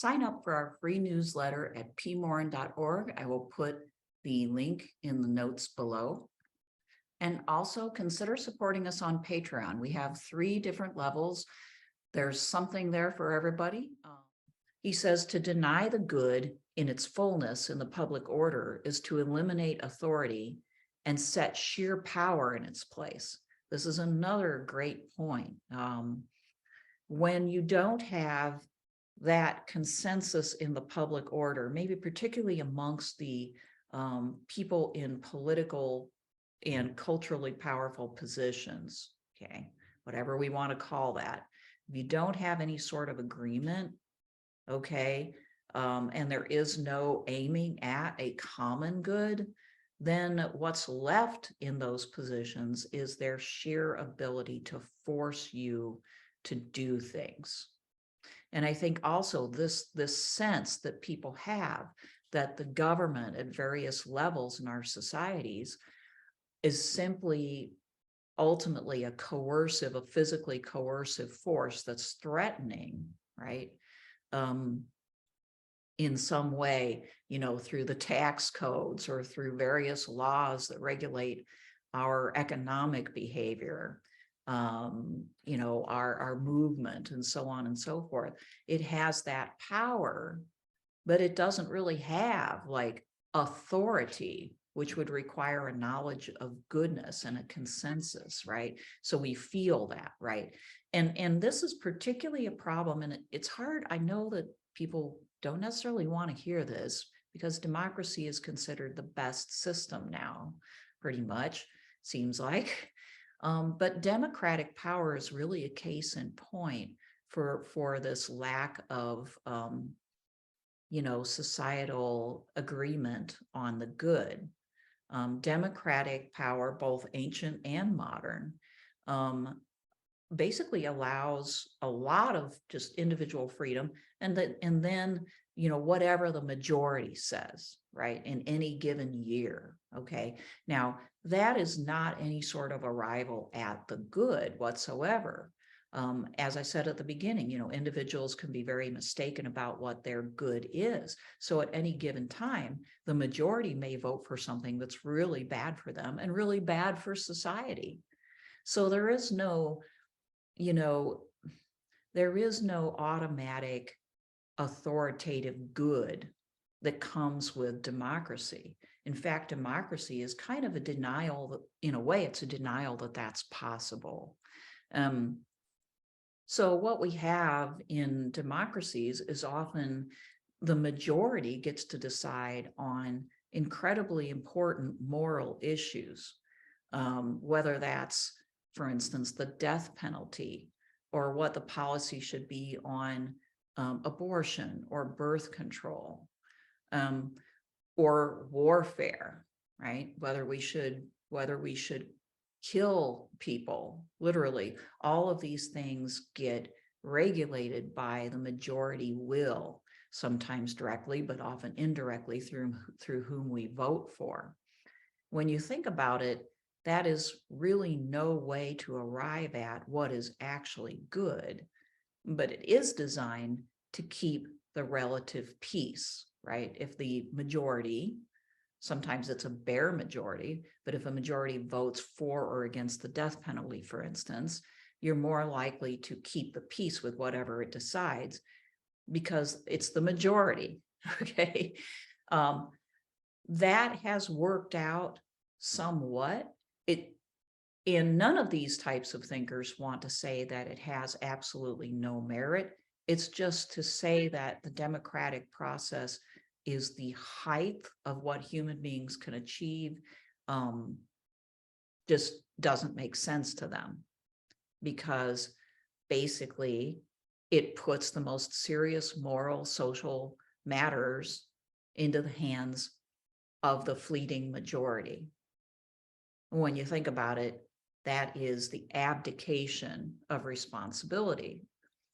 sign up for our free newsletter at pmorin.org. I will put the link in the notes below. And also consider supporting us on Patreon. We have 3 different levels. There's something there for everybody. He says to deny the good in its fullness in the public order is to eliminate authority and set sheer power in its place. This is another great point. When you don't have that consensus in the public order, maybe particularly amongst the people in political and culturally powerful positions, okay, whatever we want to call that, if you don't have any sort of agreement, okay, and there is no aiming at a common good, then what's left in those positions is their sheer ability to force you to do things. And I think also this sense that people have that the government at various levels in our societies is simply ultimately a physically coercive force that's threatening, right? In some way, through the tax codes or through various laws that regulate our economic behavior, our movement and so on and so forth. It has that power, but it doesn't really have like authority, which would require a knowledge of goodness and a consensus, right? So we feel that, right? And this is particularly a problem, and it's hard. I know that people don't necessarily want to hear this because democracy is considered the best system now, pretty much, seems like. But democratic power is really a case in point for this lack of, societal agreement on the good. Democratic power, both ancient and modern, basically allows a lot of just individual freedom, and then whatever the majority says, right, in any given year. Okay, now that is not any sort of arrival at the good whatsoever. As I said at the beginning, individuals can be very mistaken about what their good is. So at any given time, the majority may vote for something that's really bad for them and really bad for society. So there is no automatic authoritative good that comes with democracy. In fact, democracy is kind of a denial that, in a way, it's a denial that that's possible. So what we have in democracies is often the majority gets to decide on incredibly important moral issues, whether that's, for instance, the death penalty, or what the policy should be on abortion or birth control, or warfare, right? Whether we should kill people, literally. All of these things get regulated by the majority will, sometimes directly, but often indirectly through whom we vote for. When you think about it, that is really no way to arrive at what is actually good, but it is designed to keep the relative peace, right? If the majority, sometimes it's a bare majority, but if a majority votes for or against the death penalty, for instance, you're more likely to keep the peace with whatever it decides because it's the majority, okay? That has worked out somewhat. And none of these types of thinkers want to say that it has absolutely no merit. It's just to say that the democratic process is the height of what human beings can achieve, just doesn't make sense to them, because basically it puts the most serious moral, social matters into the hands of the fleeting majority. When you think about it, that is the abdication of responsibility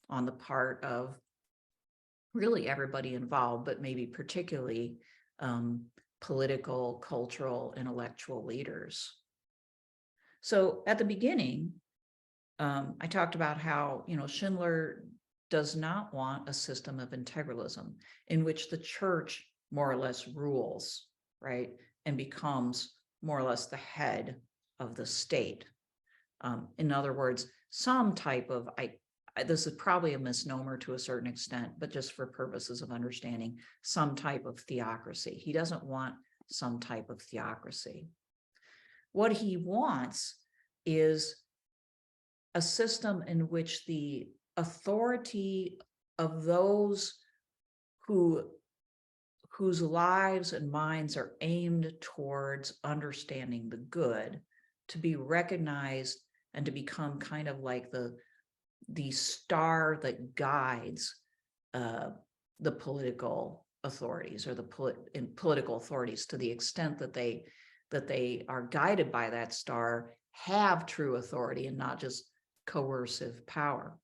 on the part of really everybody involved, but maybe particularly political, cultural, intellectual leaders. So at the beginning, I talked about how, Schindler does not want a system of integralism in which the church more or less rules, right, and becomes more or less the head of the state. In other words, some type of, this is probably a misnomer to a certain extent, but just for purposes of understanding, some type of theocracy. He doesn't want some type of theocracy. What he wants is a system in which the authority of those whose lives and minds are aimed towards understanding the good to be recognized and to become kind of like the star that guides the political authorities, or the political authorities, to the extent that they are guided by that star, have true authority and not just coercive power.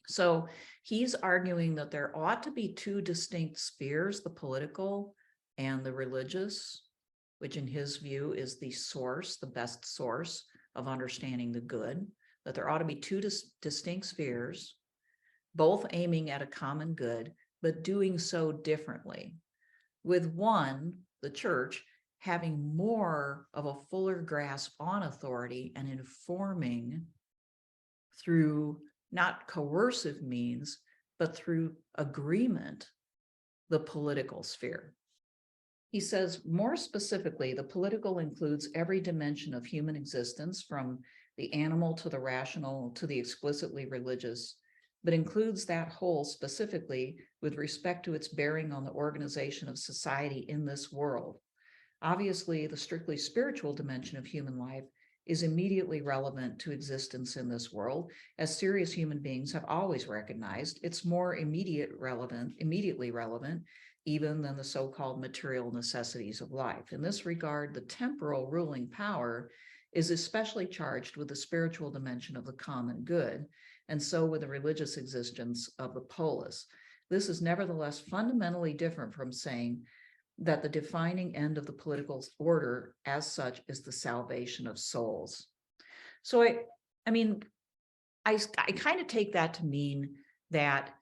So he's arguing that there ought to be two distinct spheres, the political and the religious, which in his view is the source, the best source of understanding the good, that there ought to be two distinct spheres, both aiming at a common good, but doing so differently. With one, the church, having more of a fuller grasp on authority and informing through not coercive means, but through agreement, the political sphere. He says, more specifically, the political includes every dimension of human existence, from the animal to the rational to the explicitly religious, but includes that whole specifically with respect to its bearing on the organization of society in this world. Obviously, the strictly spiritual dimension of human life is immediately relevant to existence in this world, as serious human beings have always recognized. It's more immediately relevant even than the so-called material necessities of life. In this regard, the temporal ruling power is especially charged with the spiritual dimension of the common good, and so with the religious existence of the polis. This is nevertheless fundamentally different from saying that the defining end of the political order as such is the salvation of souls. So I mean, I kind of take that to mean that,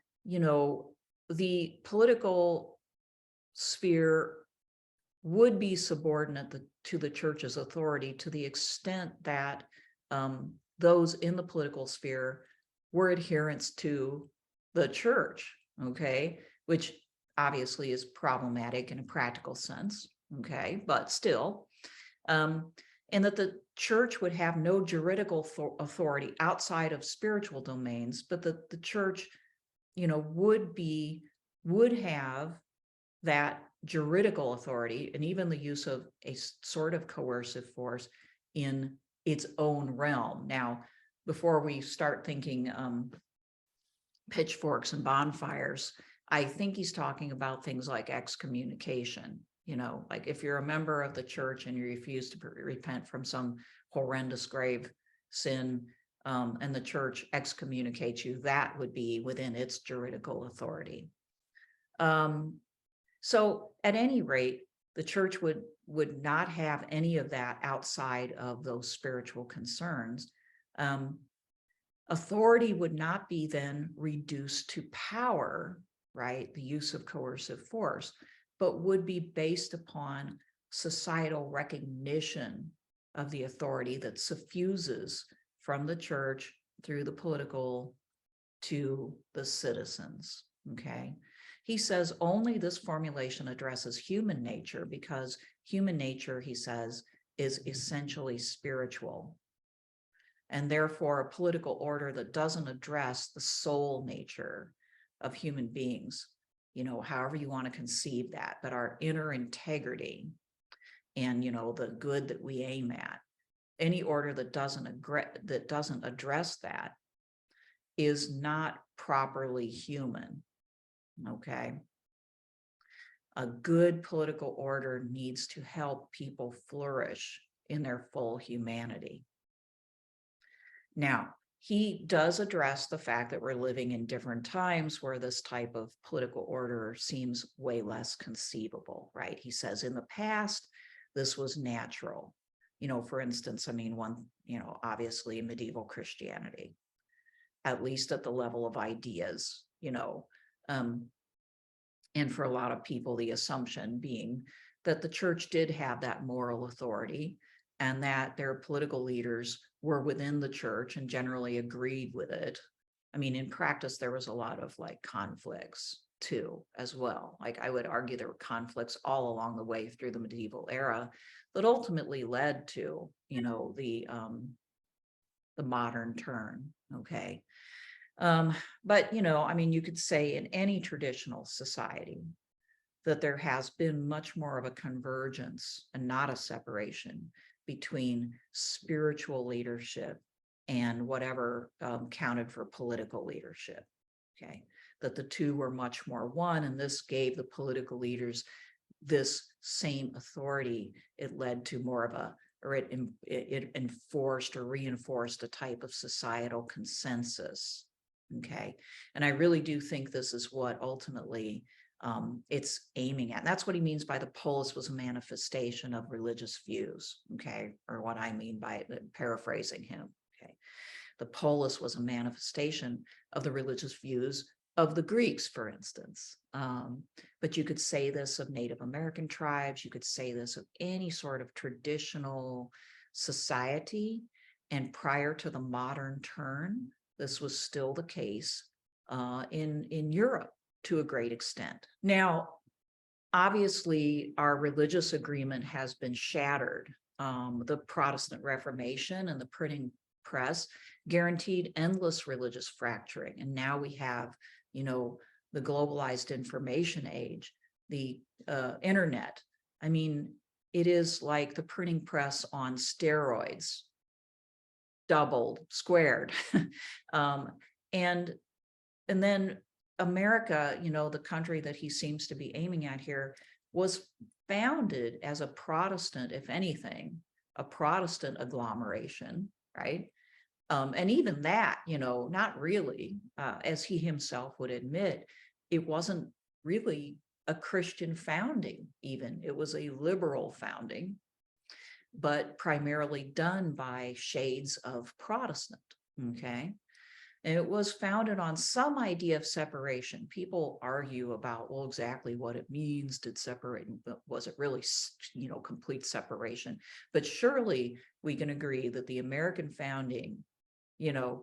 the political sphere would be subordinate to the church's authority to the extent that those in the political sphere were adherents to the church, okay, which obviously is problematic in a practical sense, okay, but still, and that the church would have no juridical authority outside of spiritual domains, but that the church, would have that juridical authority and even the use of a sort of coercive force in its own realm. Now, before we start thinking pitchforks and bonfires, I think he's talking about things like excommunication. Like if you're a member of the church and you refuse to repent from some horrendous grave sin, and the church excommunicates you, that would be within its juridical authority. So at any rate, the church would not have any of that outside of those spiritual concerns. Authority would not be then reduced to power, right? The use of coercive force, but would be based upon societal recognition of the authority that suffuses from the church through the political to the citizens, okay? He says only this formulation addresses human nature because human nature, he says, is essentially spiritual. And therefore, a political order that doesn't address the soul nature of human beings, however you want to conceive that, but our inner integrity and, the good that we aim at, any order that doesn't address that is not properly human, okay? A good political order needs to help people flourish in their full humanity. Now, he does address the fact that we're living in different times where this type of political order seems way less conceivable, right? He says in the past, this was natural. For instance, obviously medieval Christianity. at least at the level of ideas, and for a lot of people, the assumption being that the church did have that moral authority and that their political leaders were within the church and generally agreed with it. I mean, in practice, there was a lot of like conflicts too, as well. Like I would argue there were conflicts all along the way through the medieval era that ultimately led to, the modern turn. Okay. But, I mean, you could say in any traditional society that there has been much more of a convergence and not a separation between spiritual leadership and whatever counted for political leadership. Okay. That the two were much more one, and this gave the political leaders this same authority. It led to more of it enforced or reinforced a type of societal consensus. Okay. And I really do think this is what ultimately it's aiming at. And that's what he means by the polis was a manifestation of religious views. Okay. Or what I mean by it, paraphrasing him. Okay. The polis was a manifestation of the religious views of the Greeks, for instance. But you could say this of Native American tribes. You could say this of any sort of traditional society. And prior to the modern turn, this was still the case in Europe to a great extent. Now, obviously, our religious agreement has been shattered. The Protestant Reformation and the printing press guaranteed endless religious fracturing. And now we have, the globalized information age, the internet. I mean, it is like the printing press on steroids, doubled, squared. And then America, the country that he seems to be aiming at here, was founded as a Protestant, if anything, a Protestant agglomeration, right? And even that, not really, as he himself would admit, it wasn't really a Christian founding even. It was a liberal founding, but primarily done by shades of Protestant, okay? And it was founded on some idea of separation. People argue about, well, exactly what it means. Did separate, but was it really, complete separation? But surely we can agree that the American founding, I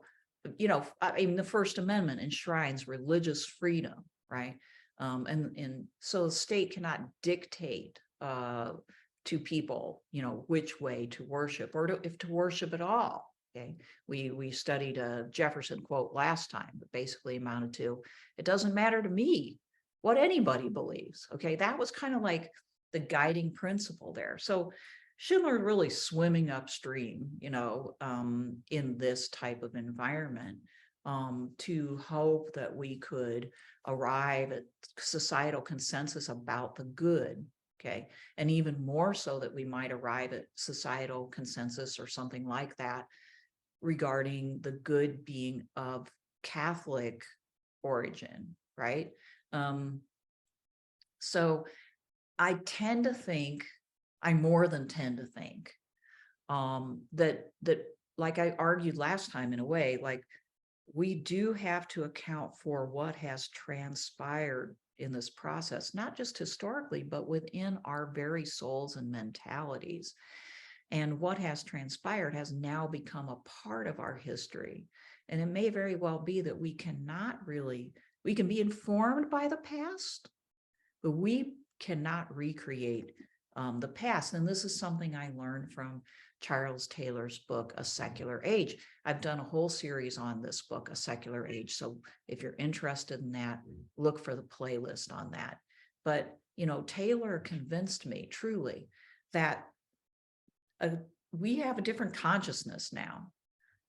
mean, the First Amendment enshrines religious freedom, right? And so the state cannot dictate to people, which way to worship or if to worship at all. Okay, we studied a Jefferson quote last time that basically amounted to, it doesn't matter to me what anybody believes. Okay, that was kind of like the guiding principle there. So Schindler really swimming upstream, in this type of environment to hope that we could arrive at societal consensus about the good. Okay, and even more so that we might arrive at societal consensus or something like that regarding the good being of Catholic origin, right? So I tend to think, I more than tend to think that like I argued last time in a way, like we do have to account for what has transpired in this process, not just historically, but within our very souls and mentalities. And what has transpired has now become a part of our history. And it may very well be that we can be informed by the past, but we cannot recreate the past. And this is something I learned from Charles Taylor's book, A Secular Age. I've done a whole series on this book, A Secular Age. So if you're interested in that, look for the playlist on that. But, Taylor convinced me truly that we have a different consciousness now.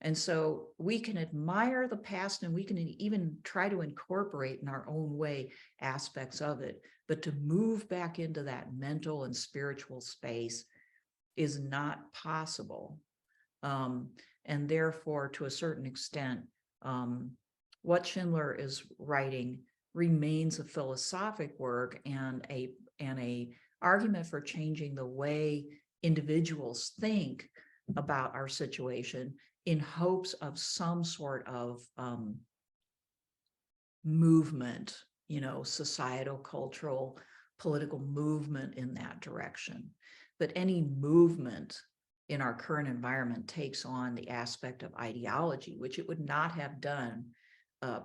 And so we can admire the past and we can even try to incorporate in our own way aspects of it. But to move back into that mental and spiritual space is not possible. And therefore, to a certain extent, what Schindler is writing remains a philosophic work and a argument for changing the way individuals think about our situation in hopes of some sort of movement, societal, cultural, political movement in that direction. But any movement in our current environment takes on the aspect of ideology, which it would not have done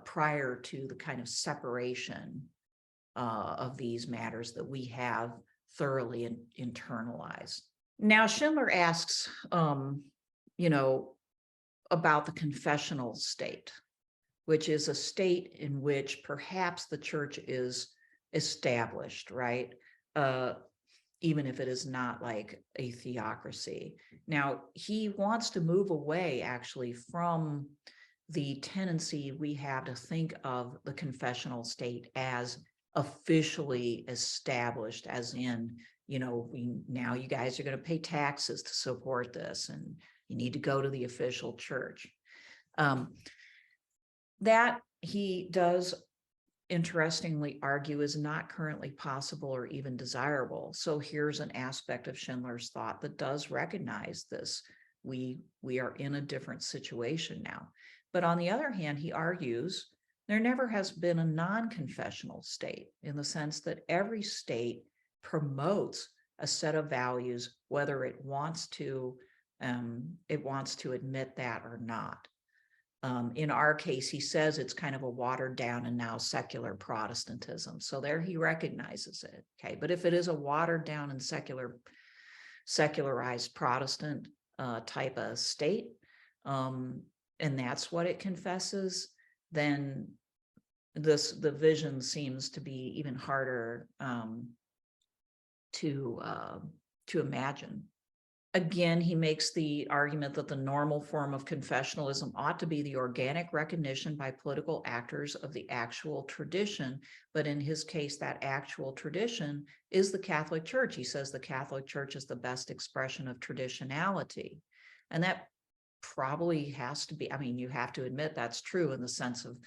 prior to the kind of separation of these matters that we have thoroughly internalized. Now, Schindler asks, about the confessional state, which is a state in which perhaps the church is established, right? Even if it is not like a theocracy. Now, he wants to move away actually from the tendency we have to think of the confessional state as officially established, as in, now you guys are going to pay taxes to support this, and you need to go to the official church. That he does, interestingly, argue is not currently possible or even desirable. So here's an aspect of Schindler's thought that does recognize this. We are in a different situation now. But on the other hand, he argues there never has been a non-confessional state, in the sense that every state promotes a set of values, whether it wants to admit that or not. In our case, he says it's kind of a watered down and now secular Protestantism. So there he recognizes it. Okay, but if it is a watered down and secularized Protestant type of state, and that's what it confesses, then the vision seems to be even harder to imagine. Again, he makes the argument that the normal form of confessionalism ought to be the organic recognition by political actors of the actual tradition. But in his case, that actual tradition is the Catholic Church. He says the Catholic Church is the best expression of traditionality. And that probably has to be, you have to admit that's true in the sense of,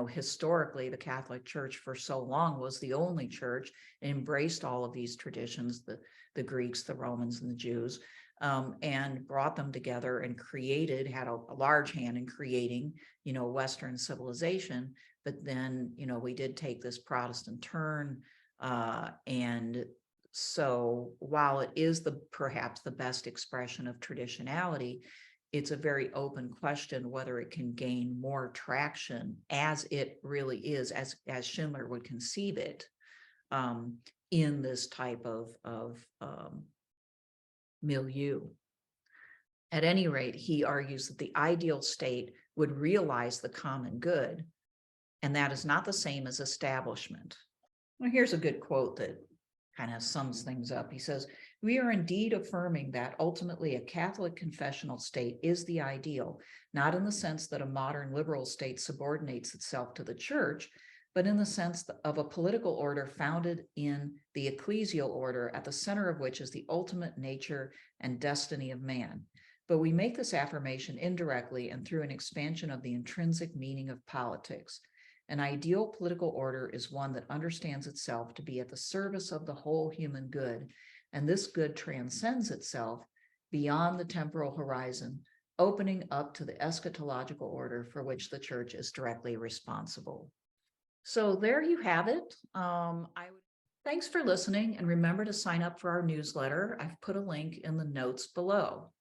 historically, the Catholic Church for so long was the only church, embraced all of these traditions, the Greeks, the Romans, and the Jews. And brought them together and had a large hand in creating, Western civilization. But then, we did take this Protestant turn. And so while it is perhaps the best expression of traditionality, it's a very open question whether it can gain more traction as it really is, as Schindler would conceive it, in this type of milieu. At any rate, he argues that the ideal state would realize the common good, and that is not the same as establishment. Well, here's a good quote that kind of sums things up. He says, "We are indeed affirming that ultimately a Catholic confessional state is the ideal, not in the sense that a modern liberal state subordinates itself to the church, but in the sense of a political order founded in the ecclesial order, at the center of which is the ultimate nature and destiny of man. But we make this affirmation indirectly and through an expansion of the intrinsic meaning of politics. An ideal political order is one that understands itself to be at the service of the whole human good, and this good transcends itself beyond the temporal horizon, opening up to the eschatological order for which the church is directly responsible." So there you have it. Thanks for listening, and remember to sign up for our newsletter. I've put a link in the notes below.